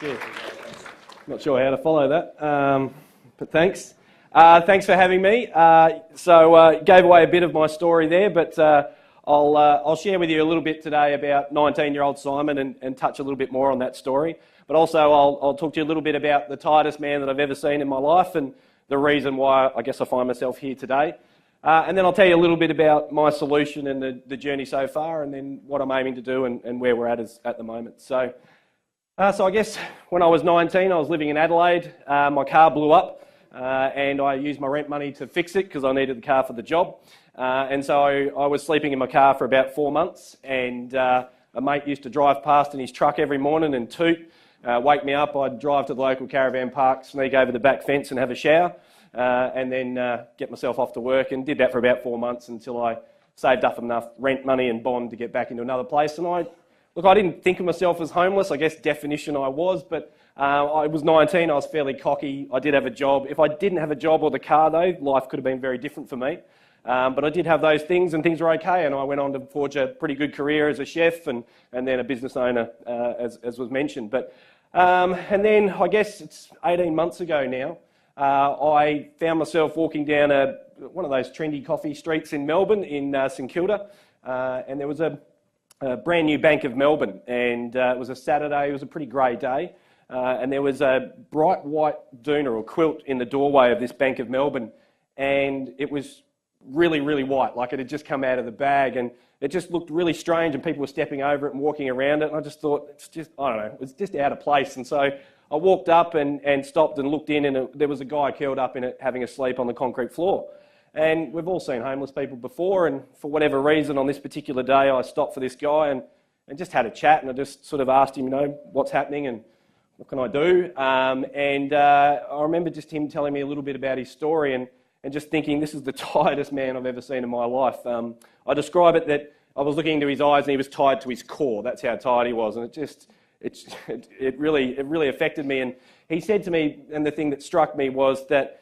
Yeah. Not sure how to follow that, but thanks. Thanks for having me. Gave away a bit of my story there, but I'll share with you a little bit today about 19-year-old Simon and touch a little bit more on that story. But also I'll talk to you a little bit about the tightest man that I've ever seen in my life and the reason why I guess I find myself here today. And then I'll tell you a little bit about my solution and the journey so far, and then what I'm aiming to do and where we're at the moment. So I guess when I was 19, I was living in Adelaide. My car blew up and I used my rent money to fix it because I needed the car for the job. And so I was sleeping in my car for about 4 months, and a mate used to drive past in his truck every morning and toot, wake me up. I'd drive to the local caravan park, sneak over the back fence and have a shower, and then get myself off to work, and did that for about 4 months until I saved up enough rent money and bond to get back into another place. And I didn't think of myself as homeless. I guess definition I was, but I was 19, I was fairly cocky. I did have a job. If I didn't have a job or the car though, life could have been very different for me. But I did have those things and things were okay, and I went on to forge a pretty good career as a chef and then a business owner, as was mentioned. And then I guess it's 18 months ago now, I found myself walking down one of those trendy coffee streets in Melbourne, in St Kilda, and there was a brand new Bank of Melbourne, and it was a Saturday. It was a pretty grey day, and there was a bright white doona or quilt in the doorway of this Bank of Melbourne, and it was really, really white, like it had just come out of the bag, and it just looked really strange, and people were stepping over it and walking around it, and I just thought, I don't know, it's just out of place. And so I walked up and stopped and looked in, and there was a guy curled up in it having a sleep on the concrete floor. And we've all seen homeless people before, and for whatever reason on this particular day I stopped for this guy and just had a chat, and I just sort of asked him, what's happening and what can I do? I remember just him telling me a little bit about his story and just thinking, this is the tightest man I've ever seen in my life. I describe it that I was looking into his eyes and he was tied to his core. That's how tired he was, and it really affected me. And he said to me, and the thing that struck me was that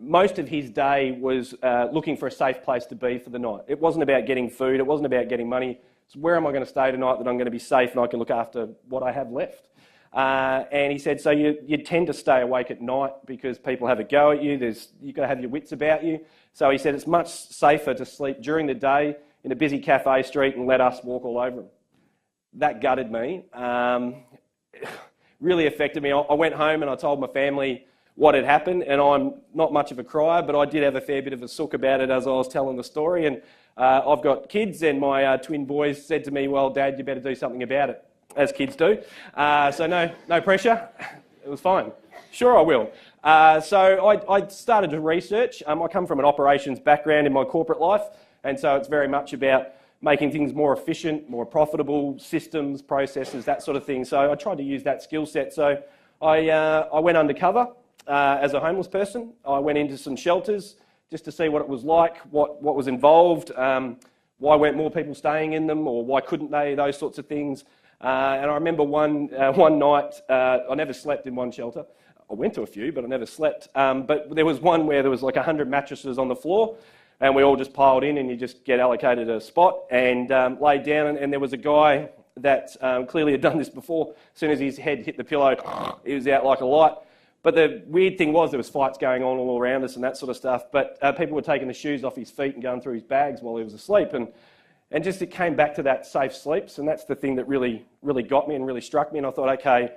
most of his day was looking for a safe place to be for the night. It wasn't about getting food, it wasn't about getting money. It's where am I going to stay tonight that I'm going to be safe and I can look after what I have left. And he said, so you tend to stay awake at night because people have a go at you. You've got to have your wits about you. So he said it's much safer to sleep during the day in a busy cafe street and let us walk all over them. That gutted me. Really affected me. I went home and I told my family what had happened, and I'm not much of a crier, but I did have a fair bit of a sook about it as I was telling the story. And I've got kids, and my twin boys said to me, well, Dad, you better do something about it, as kids do. So no pressure. It was fine. Sure, I will. So I started to research. I come from an operations background in my corporate life, and so it's very much about making things more efficient, more profitable, systems, processes, that sort of thing. So I tried to use that skill set. So I went undercover as a homeless person. I went into some shelters just to see what it was like, what was involved, why weren't more people staying in them, or why couldn't they, those sorts of things. And I remember one night, I never slept in one shelter. I went to a few, but I never slept. But there was one where there was like 100 mattresses on the floor, and we all just piled in, and you just get allocated a spot and laid down. And there was a guy that clearly had done this before. As soon as his head hit the pillow, he was out like a light. But the weird thing was there was fights going on all around us and that sort of stuff. But people were taking the shoes off his feet and going through his bags while he was asleep. And just it came back to that safe sleeps, and that's the thing that really got me and really struck me. And I thought, okay,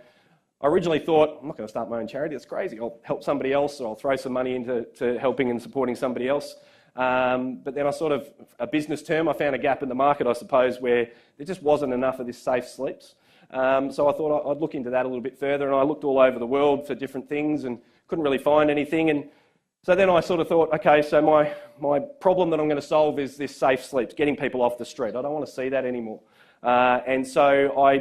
I originally thought, I'm not going to start my own charity, it's crazy. I'll help somebody else, or I'll throw some money into helping and supporting somebody else. But then a business term, I found a gap in the market, I suppose, where there just wasn't enough of this safe sleeps. So I thought I'd look into that a little bit further, and I looked all over the world for different things and couldn't really find anything. And so then I sort of thought, okay, so my problem that I'm going to solve is this safe sleep, getting people off the street. I don't want to see that anymore. And so I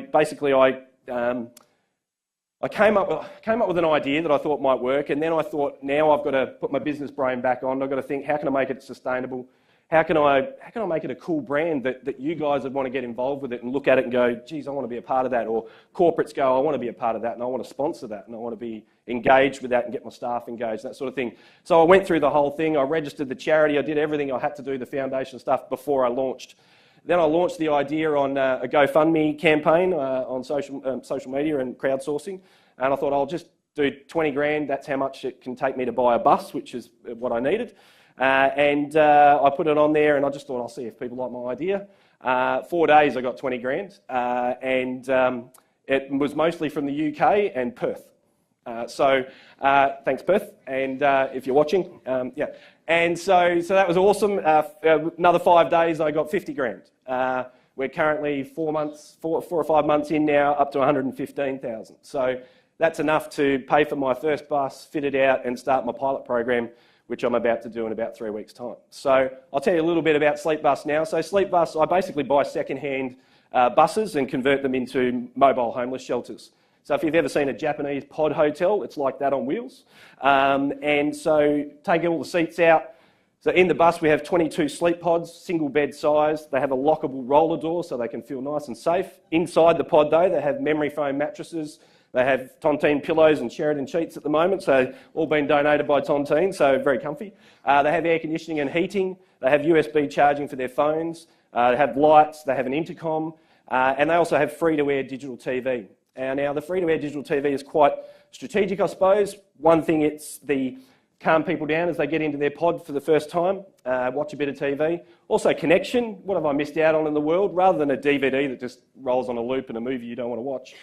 came up with an idea that I thought might work, and then I thought, now I've got to put my business brain back on. I've got to think, how can I make it sustainable? How can I make it a cool brand that you guys would want to get involved with it and look at it and go, geez, I want to be a part of that. Or corporates go, I want to be a part of that, and I want to sponsor that, and I want to be engaged with that and get my staff engaged, that sort of thing. So I went through the whole thing. I registered the charity. I did everything I had to do, the foundation stuff, before I launched. Then I launched the idea on a GoFundMe campaign on social media and crowdsourcing, and I thought I'll just do 20 grand. That's how much it can take me to buy a bus, which is what I needed. I put it on there, and I just thought I'll see if people like my idea. 4 days I got 20 grand, it was mostly from the UK and Perth. Thanks Perth, and if you're watching, yeah. And so that was awesome. Another 5 days I got 50 grand. We're currently 4 or 5 months in now, up to 115,000. So that's enough to pay for my first bus, fit it out, and start my pilot program, which I'm about to do in about 3 weeks' time. So I'll tell you a little bit about Sleep Bus now. So Sleep Bus, I basically buy second-hand buses and convert them into mobile homeless shelters. So if you've ever seen a Japanese pod hotel, it's like that on wheels. And so taking all the seats out. So in the bus we have 22 sleep pods, single bed size. They have a lockable roller door so they can feel nice and safe. Inside the pod though, they have memory foam mattresses. They have Tontine pillows and Sheraton sheets at the moment, so all been donated by Tontine, so very comfy. They have air conditioning and heating. They have USB charging for their phones. They have lights. They have an intercom. And they also have free-to-air digital TV. Now, the free-to-air digital TV is quite strategic, I suppose. One thing, it's the calm people down as they get into their pod for the first time, watch a bit of TV. Also connection, what have I missed out on in the world? Rather than a DVD that just rolls on a loop and a movie you don't want to watch.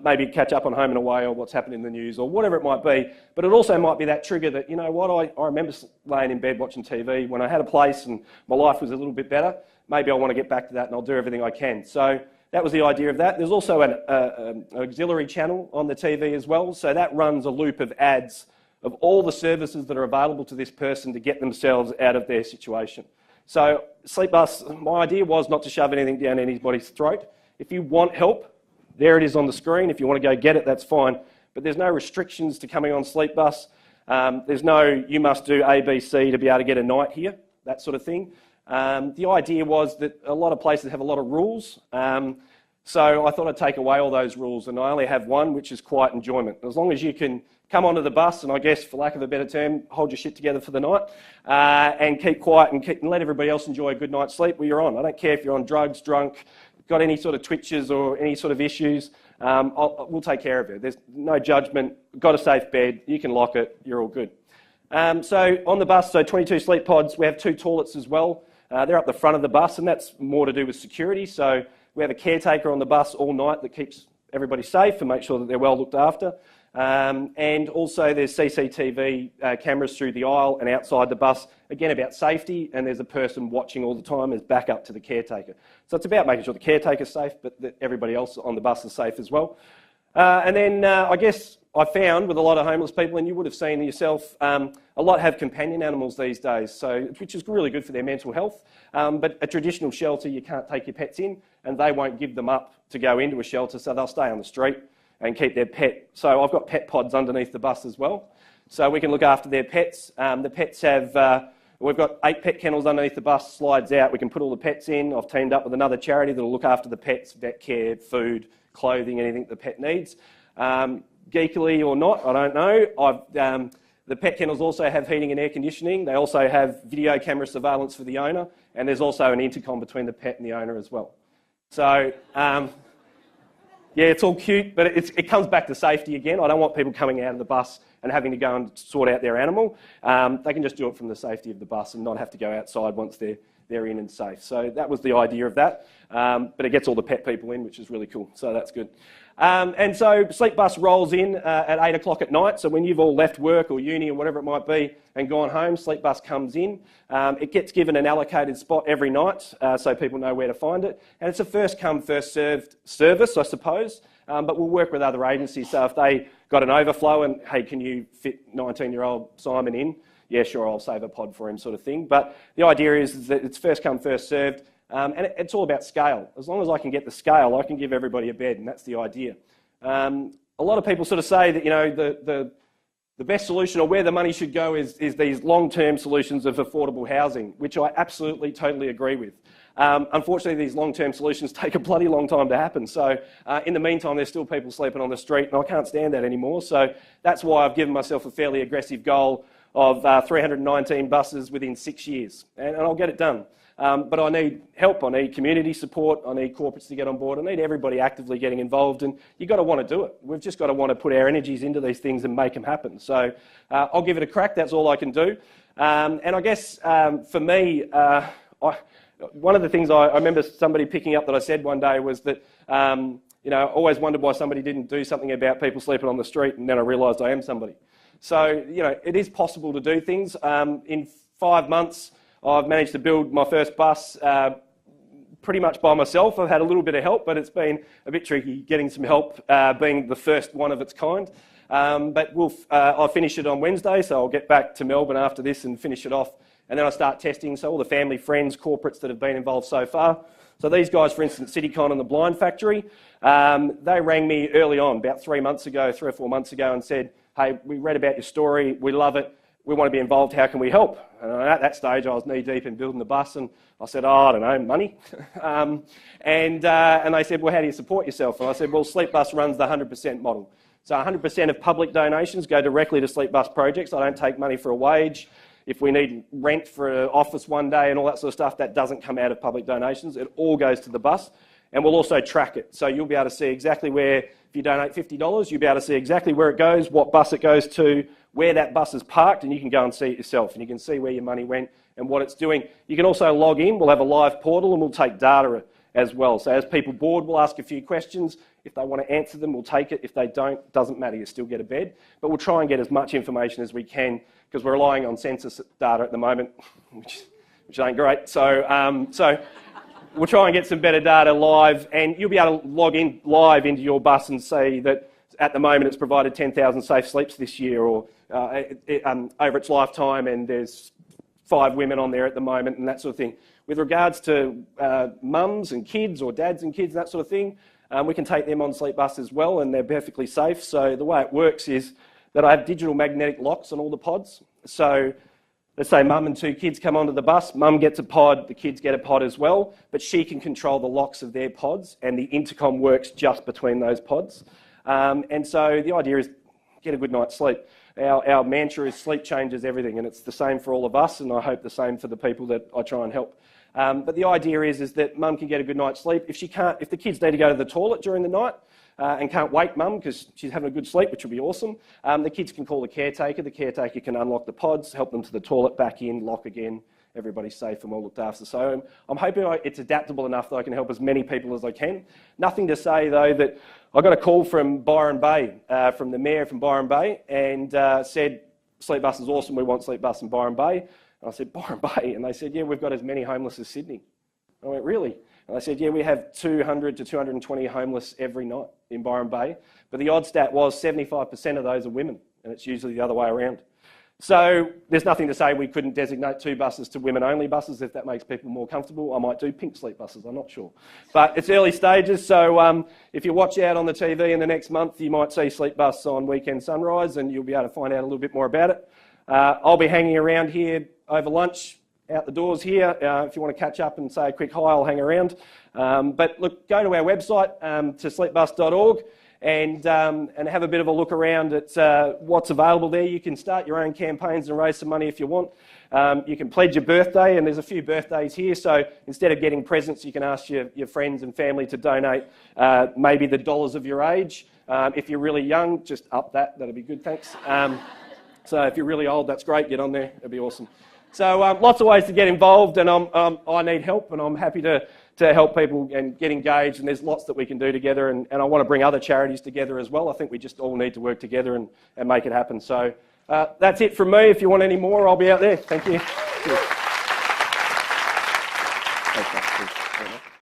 Maybe catch up on Home and Away or what's happened in the news or whatever it might be. But it also might be that trigger that, you know what, I remember laying in bed watching TV when I had a place and my life was a little bit better. Maybe I want to get back to that and I'll do everything I can. So that was the idea of that. There's also an auxiliary channel on the TV as well. So that runs a loop of ads of all the services that are available to this person to get themselves out of their situation. So Sleep Bus, my idea was not to shove anything down anybody's throat. If you want help, there it is on the screen. If you want to go get it, that's fine. But there's no restrictions to coming on Sleep Bus. There's no, you must do A, B, C to be able to get a night here, that sort of thing. The idea was that a lot of places have a lot of rules. So I thought I'd take away all those rules, and I only have one, which is quiet enjoyment. As long as you can come onto the bus and, I guess, for lack of a better term, hold your shit together for the night and keep quiet and let everybody else enjoy a good night's sleep while you're on. I don't care if you're on drugs, drunk, got any sort of twitches or any sort of issues, we'll take care of it. There's no judgment, got a safe bed, you can lock it, you're all good. So on the bus, so 22 sleep pods, we have 2 toilets as well. They're up the front of the bus, and that's more to do with security. So we have a caretaker on the bus all night that keeps everybody safe and makes sure that they're well looked after. And also there's CCTV cameras through the aisle and outside the bus, again about safety, and there's a person watching all the time as backup to the caretaker. So it's about making sure the caretaker's safe, but that everybody else on the bus is safe as well. And then I guess I found with a lot of homeless people, and you would have seen yourself, a lot have companion animals these days, so which is really good for their mental health. But a traditional shelter, you can't take your pets in, and they won't give them up to go into a shelter, so they'll stay on the street and keep their pet. So I've got pet pods underneath the bus as well, so we can look after their pets. The pets have, we've got 8 pet kennels underneath the bus, slides out, we can put all the pets in. I've teamed up with another charity that will look after the pets, vet care, food, clothing, anything the pet needs. Geekily or not, I don't know. The pet kennels also have heating and air conditioning. They also have video camera surveillance for the owner, and there's also an intercom between the pet and the owner as well. So, yeah, it's all cute, but it comes back to safety again. I don't want people coming out of the bus and having to go and sort out their animal. They can just do it from the safety of the bus and not have to go outside once they're in and safe. So that was the idea of that. But it gets all the pet people in, which is really cool. So that's good. And so Sleep Bus rolls in at 8 o'clock at night. So when you've all left work or uni or whatever it might be and gone home, Sleep Bus comes in. It gets given an allocated spot every night so people know where to find it. And it's a first come, first served service, I suppose. But we'll work with other agencies. So if they got an overflow and, hey, can you fit 19-year-old Simon in? Yeah, sure, I'll save a pod for him, sort of thing. But the idea is that it's first come, first served. And it's all about scale. As long as I can get the scale, I can give everybody a bed, and that's the idea. A lot of people sort of say that, you know, the best solution or where the money should go is these long-term solutions of affordable housing, which I absolutely, totally agree with. Unfortunately, these long-term solutions take a bloody long time to happen. So in the meantime, there's still people sleeping on the street, and I can't stand that anymore. So that's why I've given myself a fairly aggressive goal of 319 buses within 6 years, and I'll get it done. But I need help, I need community support, I need corporates to get on board, I need everybody actively getting involved, and you've got to want to do it. We've just got to want to put our energies into these things and make them happen. So I'll give it a crack, that's all I can do. And I guess for me, one of the things I remember somebody picking up that I said one day was that, you know, I always wondered why somebody didn't do something about people sleeping on the street, and then I realised I am somebody. So, you know, it is possible to do things. In 5 months, I've managed to build my first bus pretty much by myself. I've had a little bit of help, but it's been a bit tricky getting some help, being the first one of its kind. But I'll finish it on Wednesday, so I'll get back to Melbourne after this and finish it off. And then I start testing, so all the family, friends, corporates that have been involved so far. So these guys, for instance, CityCon and the Blind Factory, they rang me early on, about 3 or 4 months ago, and said, hey, we read about your story, we love it, we want to be involved, how can we help? And at that stage, I was knee-deep in building the bus, and I said, oh, I don't know, money. And they said, well, how do you support yourself? And I said, well, Sleepbus runs the 100% model. So 100% of public donations go directly to Sleepbus projects. I don't take money for a wage. If we need rent for an office one day and all that sort of stuff, that doesn't come out of public donations. It all goes to the bus. And we'll also track it. So you'll be able to see exactly where, if you donate $50, you'll be able to see exactly where it goes, what bus it goes to, where that bus is parked, and you can go and see it yourself. And you can see where your money went and what it's doing. You can also log in. We'll have a live portal and we'll take data as well. So as people board, we'll ask a few questions. If they want to answer them, we'll take it. If they don't, doesn't matter, you still get a bed. But we'll try and get as much information as we can, because we're relying on census data at the moment, which ain't great. So we'll try and get some better data live, and you'll be able to log in live into your bus and see that at the moment it's provided 10,000 safe sleeps this year, or over its lifetime, and there's 5 women on there at the moment, and that sort of thing. With regards to mums and kids, or dads and kids, that sort of thing, we can take them on Sleepbus as well, and they're perfectly safe. So the way it works is that I have digital magnetic locks on all the pods. So let's say mum and 2 kids come onto the bus, mum gets a pod, the kids get a pod as well, but she can control the locks of their pods, and the intercom works just between those pods. And so the idea is get a good night's sleep. Our mantra is sleep changes everything, and it's the same for all of us, and I hope the same for the people that I try and help. But the idea is that mum can get a good night's sleep. If the kids need to go to the toilet during the night and can't wake mum because she's having a good sleep, which would be awesome, the kids can call the caretaker. The caretaker can unlock the pods, help them to the toilet, back in, lock again. Everybody's safe and well looked after. So I'm hoping it's adaptable enough that I can help as many people as I can. Nothing to say, though, that I got a call from Byron Bay, from the mayor from Byron Bay, and said, Sleepbus is awesome, we want Sleepbus in Byron Bay. And I said, Byron Bay? And they said, yeah, we've got as many homeless as Sydney. I went, really? And they said, yeah, we have 200 to 220 homeless every night in Byron Bay. But the odd stat was 75% of those are women, and it's usually the other way around. So there's nothing to say we couldn't designate 2 buses to women-only buses if that makes people more comfortable. I might do pink sleep buses, I'm not sure. But it's early stages, so if you watch out on the TV in the next month, you might see Sleepbus on Weekend Sunrise, and you'll be able to find out a little bit more about it. I'll be hanging around here over lunch, out the doors here. If you want to catch up and say a quick hi, I'll hang around. But look, go to our website, to sleepbus.org, and have a bit of a look around at what's available there. You can start your own campaigns and raise some money if you want. You can pledge your birthday, and there's a few birthdays here, so instead of getting presents, you can ask your friends and family to donate maybe the dollars of your age. If you're really young, just up that'd be good, thanks. So if you're really old, that's great, get on there, it'd be awesome. So lots of ways to get involved, and I need help, and I'm happy to help people and get engaged, and there's lots that we can do together, and I want to bring other charities together as well. I think we just all need to work together and make it happen. So that's it from me. If you want any more, I'll be out there. Thank you. Cheers.